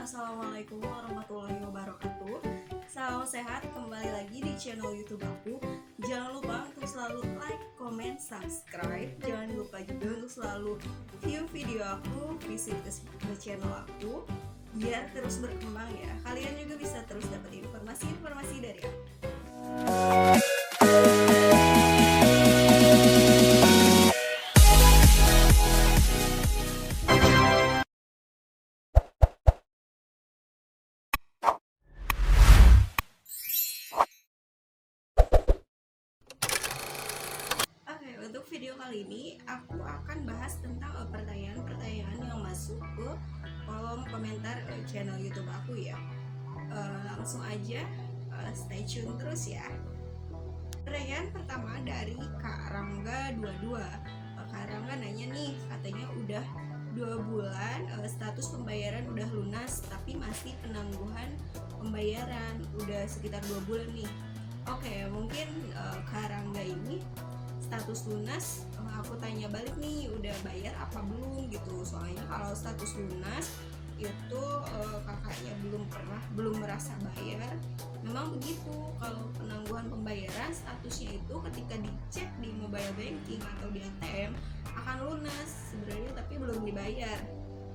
Assalamualaikum warahmatullahi wabarakatuh. Salam sehat, kembali lagi di channel YouTube aku. Jangan lupa untuk selalu like, comment, subscribe. Jangan lupa juga untuk selalu view video aku, visit ke channel aku biar terus berkembang ya. Kalian juga bisa terus dapat informasi-informasi dari aku. Untuk video kali ini aku akan bahas tentang pertanyaan-pertanyaan yang masuk ke kolom komentar channel YouTube aku ya. Langsung aja stay tune terus ya. Pertanyaan pertama dari Kak Rangga 22. Kak Rangga nanya nih, katanya udah 2 bulan status pembayaran udah lunas tapi masih penangguhan pembayaran udah sekitar 2 bulan nih. Oke, mungkin Kak Rangga ini status lunas, aku tanya balik nih, udah bayar apa belum gitu. Soalnya kalau status lunas itu kakaknya belum merasa bayar. Memang begitu, kalau penangguhan pembayaran statusnya itu ketika dicek di mobile banking atau di ATM akan lunas sebenarnya tapi belum dibayar.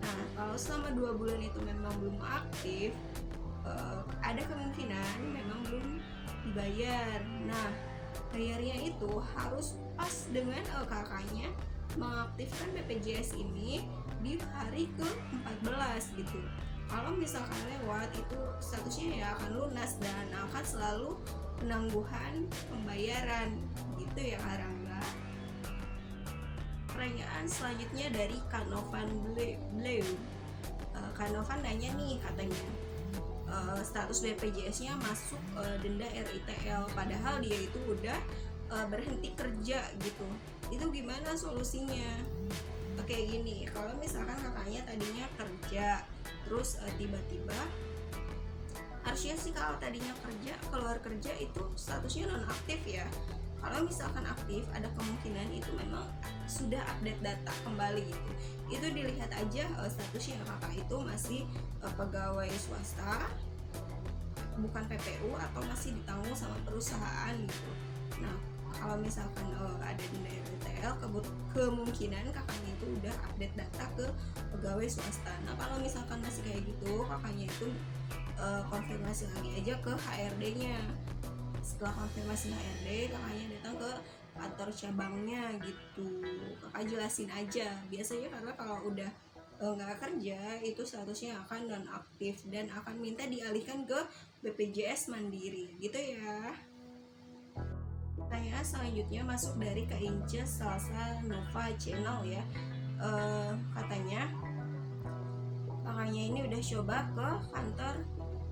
Nah, kalau selama 2 bulan itu memang belum aktif, ada kemungkinan memang belum dibayar. Nah, bayarnya itu harus pas dengan kakaknya mengaktifkan BPJS ini di hari ke-14 gitu. Kalau misalkan lewat itu statusnya ya akan lunas dan akan selalu penangguhan pembayaran gitu ya Kak Rangga. Pertanyaan selanjutnya dari Kanovan Bleu. Kanovan nanya nih, katanya status BPJS-nya masuk denda RITL padahal dia itu udah berhenti kerja gitu. Itu gimana solusinya? Oke, gini, kalau misalkan kakaknya tadinya kerja terus tiba-tiba, harusnya sih kalau tadinya kerja keluar kerja itu statusnya nonaktif ya. Kalau misalkan aktif, ada kemungkinan itu memang sudah update data kembali gitu. Itu dilihat aja statusnya kakak itu masih pegawai swasta, bukan PPU atau masih ditanggung sama perusahaan gitu. Nah, kalau misalkan ada denda RITL, kemungkinan kakaknya itu udah update data ke pegawai swasta. Nah, kalau misalkan masih kayak gitu, kakaknya itu konfirmasi lagi aja ke HRD-nya. Setelah konfirmasi HRD, kakaknya datang ke kantor cabangnya gitu. Kakak jelasin aja. Biasanya karena kalau udah nggak kerja itu statusnya akan nonaktif dan akan minta dialihkan ke BPJS Mandiri gitu ya. Pertanyaan selanjutnya masuk dari Kak Ince Salsa Nova Channel ya. Katanya kakaknya ini udah coba ke kantor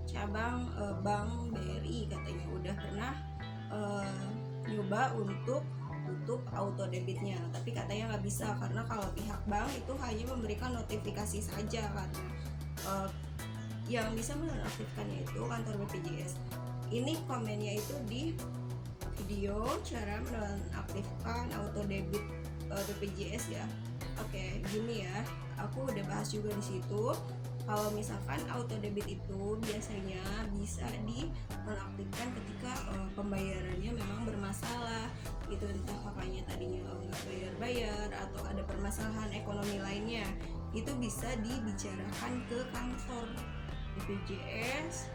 cabang Bank BRI, katanya udah pernah nyoba untuk tutup auto debitnya, tapi katanya nggak bisa karena kalau pihak bank itu hanya memberikan notifikasi saja katanya. Yang bisa menonaktifkannya itu kantor BPJS. Ini komennya itu di video cara menonaktifkan auto debit BPJS ya. Oke, gini ya, aku udah bahas juga di situ. Kalau misalkan auto debit itu biasanya bisa dinonaktifkan ketika pembayarannya memang bermasalah gitu, entah kakaknya tadinya nggak bayar atau ada permasalahan ekonomi lainnya, itu bisa dibicarakan ke kantor BPJS,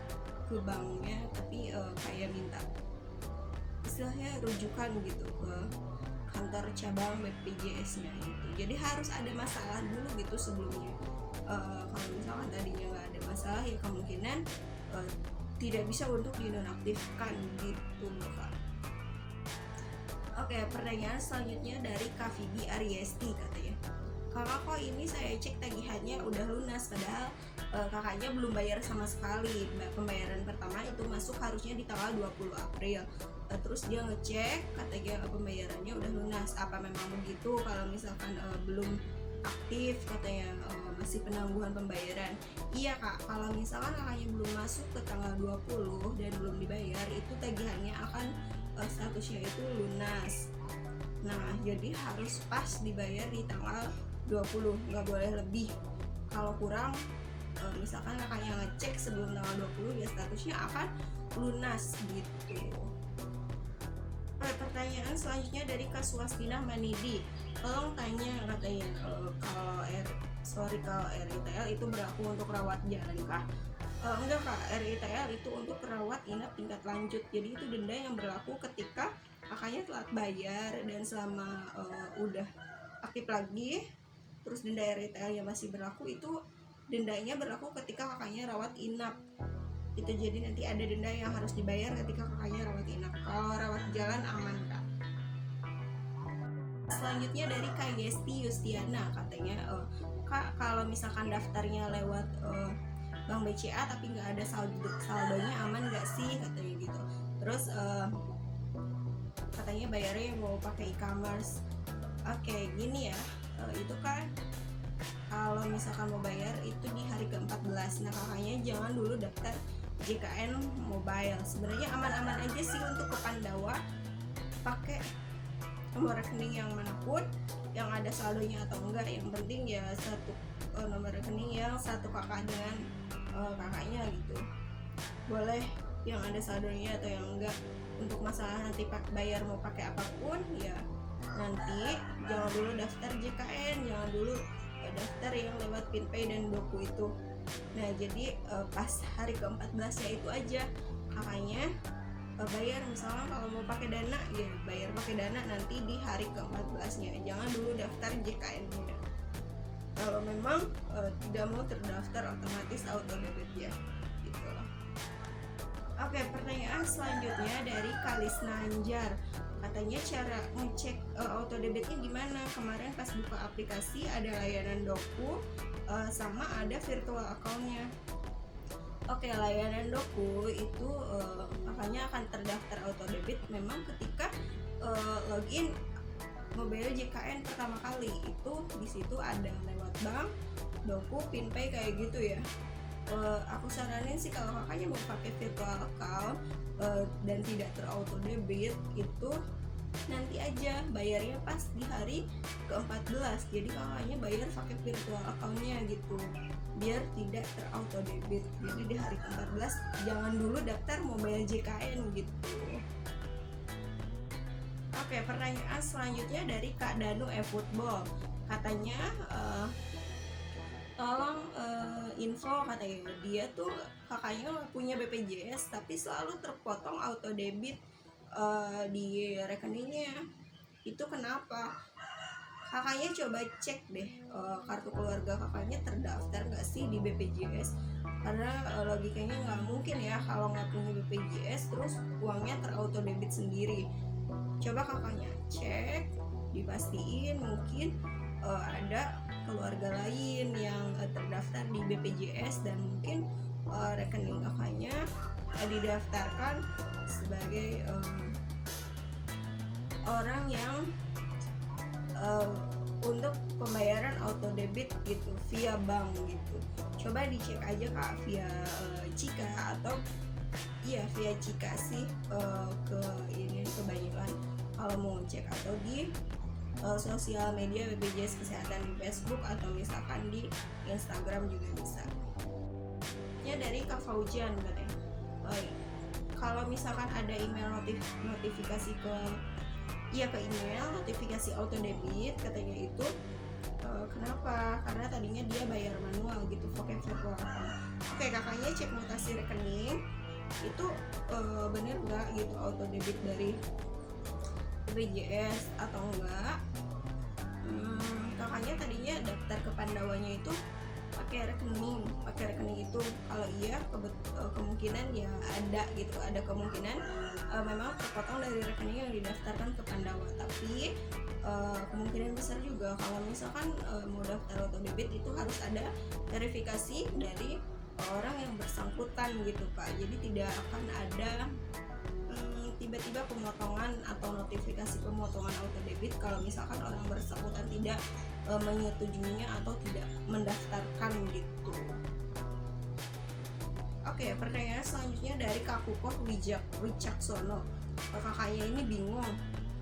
ke banknya, tapi kayak minta istilahnya rujukan gitu ke kantor cabang BPJS-nya gitu. Jadi harus ada masalah dulu gitu sebelumnya. Kalau misalkan tadinya nggak ada masalah ya kemungkinan tidak bisa untuk dinonaktifkan gitu loh Kak. Oke, pertanyaan selanjutnya dari Kak Vivi Ariesti, katanya, kakak kok ini saya cek tagihannya udah lunas padahal kakaknya belum bayar sama sekali. Pembayaran pertama itu masuk harusnya di tanggal 20 April. Terus dia ngecek katanya pembayarannya udah lunas. Apa memang begitu? Kalau misalkan belum aktif katanya masih penangguhan pembayaran. Iya Kak, kalau misalkan kakaknya belum masuk ke tanggal 20 dan belum dibayar, itu tagihannya akan statusnya itu lunas. Nah, jadi harus pas dibayar di tanggal 20, nggak boleh lebih. Kalau kurang misalkan kakaknya ngecek sebelum tanggal 20 ya statusnya akan lunas gitu. Pertanyaan selanjutnya dari Kak Swastina Manidi, tolong tanya katanya kalau RITL itu berlaku untuk rawat jalan kah? Enggak Kak, RITL itu untuk rawat inap tingkat lanjut. Jadi itu denda yang berlaku ketika kakaknya telat bayar dan selama udah aktif lagi, terus denda RITL yang masih berlaku itu dendanya berlaku ketika kakaknya rawat inap. Itu jadi nanti ada denda yang harus dibayar ketika kakaknya rawat inap. Kalau rawat jalan aman Kak. Selanjutnya dari Kak Gesti Yustiana katanya, Kak kalau misalkan daftarnya lewat Bank BCA tapi nggak ada saldonya aman nggak sih katanya gitu. Terus katanya bayarnya mau pakai e-commerce. Oke, gini ya, itu kan kalau misalkan mau bayar itu di hari ke-14. Nah kakaknya jangan dulu daftar JKN Mobile. Sebenarnya aman-aman aja sih untuk ke Pandawa, pakai nomor rekening yang manapun, yang ada saldonya atau enggak. Yang penting ya satu nomor rekening yang satu kakak dengan kakaknya gitu. Boleh yang ada saldonya atau yang enggak. Untuk masalah nanti bayar mau pakai apapun ya nanti jangan dulu daftar JKN, jangan dulu daftar yang lewat PinPay dan Doku itu. Nah jadi pas hari ke-14 ya itu aja kakaknya bayar, misalnya kalau mau pakai Dana ya bayar pakai Dana nanti di hari ke-14 nya, jangan dulu daftar JKN nya. Kalau memang tidak mau terdaftar otomatis auto debit ya gitu loh. Oke, pertanyaan selanjutnya dari Kalis Nanjar, katanya cara ngecek auto debitnya gimana? Kemarin pas buka aplikasi ada layanan Doku sama ada virtual account-nya. Oke, layanan Doku itu makanya akan terdaftar auto debit memang ketika login mobile JKN pertama kali. Itu di situ ada lewat bank, Doku, PinPay kayak gitu ya. Aku saranin sih kalau kakaknya mau pakai virtual account dan tidak terauto debit itu nanti aja bayarnya pas di hari ke-14. Jadi kakaknya bayar pakai virtual account-nya gitu biar tidak terauto debit. Jadi di hari ke-14 jangan dulu daftar mobile JKN gitu. Oke, pertanyaan selanjutnya dari Kak Danu eFootball, katanya tolong info, katanya dia tuh kakaknya punya BPJS tapi selalu terpotong auto debit di rekeningnya. Itu kenapa? Kakaknya coba cek deh kartu keluarga kakaknya terdaftar nggak sih di BPJS, karena logikanya nggak mungkin ya kalau nggak punya BPJS terus uangnya terauto debit sendiri. Coba kakaknya cek, dipastiin mungkin ada keluarga lain yang terdaftar di BPJS dan mungkin rekening kakaknya didaftarkan sebagai orang yang untuk pembayaran auto debit gitu via bank gitu. Coba dicek aja Kak via Cika atau iya via Cika sih ke ini kebanyakan kalau mau cek, atau di sosial media BPJS Kesehatan di Facebook atau misalkan di Instagram juga bisa. Ya dari Kak Faujian katanya, kalau misalkan ada email notifikasi ke email notifikasi auto debit katanya itu kenapa? Karena tadinya dia bayar manual gitu pakai virtual account. Oke, kakaknya cek mutasi rekening itu bener nggak gitu auto debit dari BPJS atau enggak. Kakaknya tadinya daftar ke Pandawanya itu pakai rekening itu. Kalau iya kemungkinan ya ada gitu, ada kemungkinan memang terpotong dari rekening yang didaftarkan ke Pandawa. Tapi kemungkinan besar juga kalau misalkan mau daftar auto debit itu harus ada verifikasi dari orang yang bersangkutan gitu Kak. Jadi tidak akan ada tiba-tiba pemotongan atau notifikasi pemotongan auto debit kalau misalkan orang bersangkutan tidak menyetujuinya atau tidak mendaftarkan gitu. Oke, pertanyaan selanjutnya dari Kak Kukoh Wicaksono. Kakaknya ini bingung,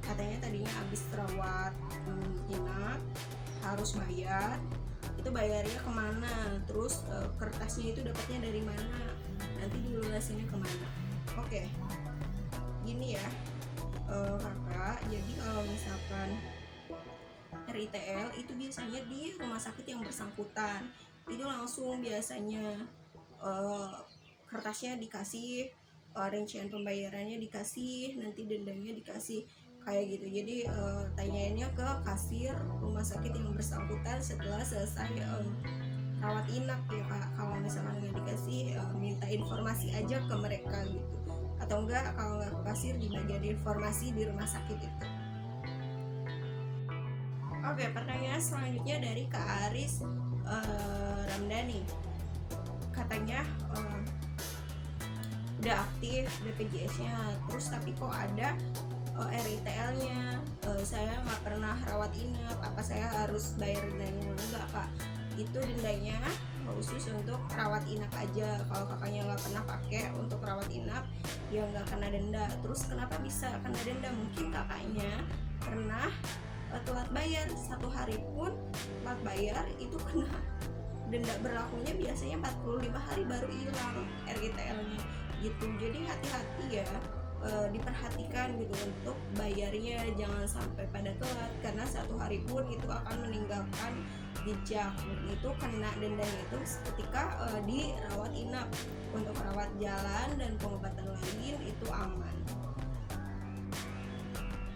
katanya tadinya habis rawat inap harus bayar, itu bayarnya kemana, terus kertasnya itu dapatnya dari mana, nanti dilunasinnya kemana. Oke, gini ya kakak, jadi kalau misalkan RITL itu biasanya di rumah sakit yang bersangkutan itu langsung biasanya kertasnya dikasih, rincian pembayarannya dikasih, nanti dendanya dikasih kayak gitu. Jadi tanyainnya ke kasir rumah sakit yang bersangkutan setelah selesai rawat inap ya kak. Kalau misalkan nggak dikasih, minta informasi aja ke mereka gitu, atau enggak kalau nggak ke kasir di bagian informasi di rumah sakit itu. Oke, pertanyaan selanjutnya dari Kak Aris Ramdhani. Katanya udah aktif BPJS-nya, terus tapi kok ada RITL-nya, saya nggak pernah rawat inap, apa saya harus bayar dendanya? Enggak kak, itu dendanya khusus untuk rawat inap aja. Kalau kakaknya nggak pernah pakai untuk rawat inap, ya nggak kena denda. Terus kenapa bisa kena denda? Mungkin kakaknya pernah telat bayar, 1 hari pun telat bayar itu kena denda. Berlakunya biasanya 45 hari baru hilang RITL-nya gitu. Jadi hati-hati ya, diperhatikan gitu untuk bayarnya, jangan sampai pada telat, karena 1 hari pun itu akan meninggalkan jejak. Itu kena dendanya itu ketika dirawat inap. Untuk rawat jalan dan pengobatan lain itu aman.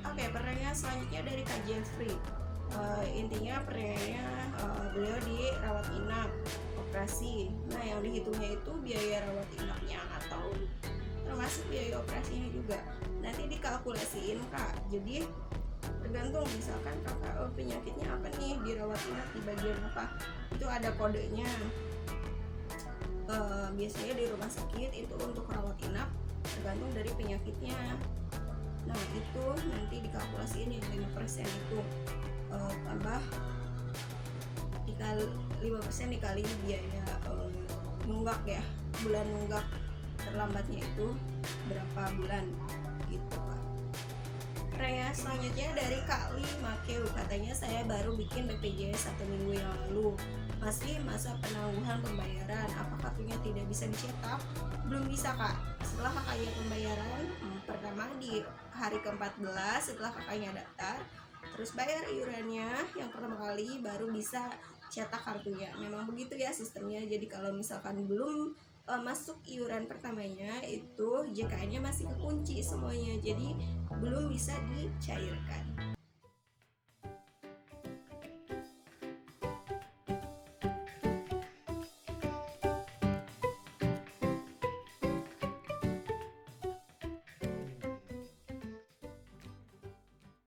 Oke, pertanyaan selanjutnya dari Kak Jeffrey. Intinya pertanyaannya, beliau dirawat inap, operasi. Nah, yang dihitungnya itu biaya rawat inapnya atau termasuk biaya operasinya juga. Nanti dikalkulasiin kak. Jadi tergantung, misalkan kakak penyakitnya apa nih, dirawat inap di bagian apa, itu ada kodenya. Biasanya di rumah sakit itu untuk rawat inap tergantung dari penyakitnya. Nah itu nanti dikalkulasiin yang 5% itu tambah 5% dikali biaya nunggak ya, bulan nunggak terlambatnya itu berapa bulan gitu Kak. Pertanyaan selanjutnya dari Kak Makeu. Katanya saya baru bikin BPJS 1 minggu yang lalu, masih masa penangguhan pembayaran, apa kartunya tidak bisa dicetak? Belum bisa kak. Setelah kakaknya pembayaran pertama di hari ke-14 setelah kakaknya daftar, terus bayar iurannya yang pertama kali, baru bisa cetak kartunya. Memang begitu ya sistemnya. Jadi kalau misalkan belum masuk iuran pertamanya, itu JKN-nya masih kekunci semuanya, jadi belum bisa dicairkan.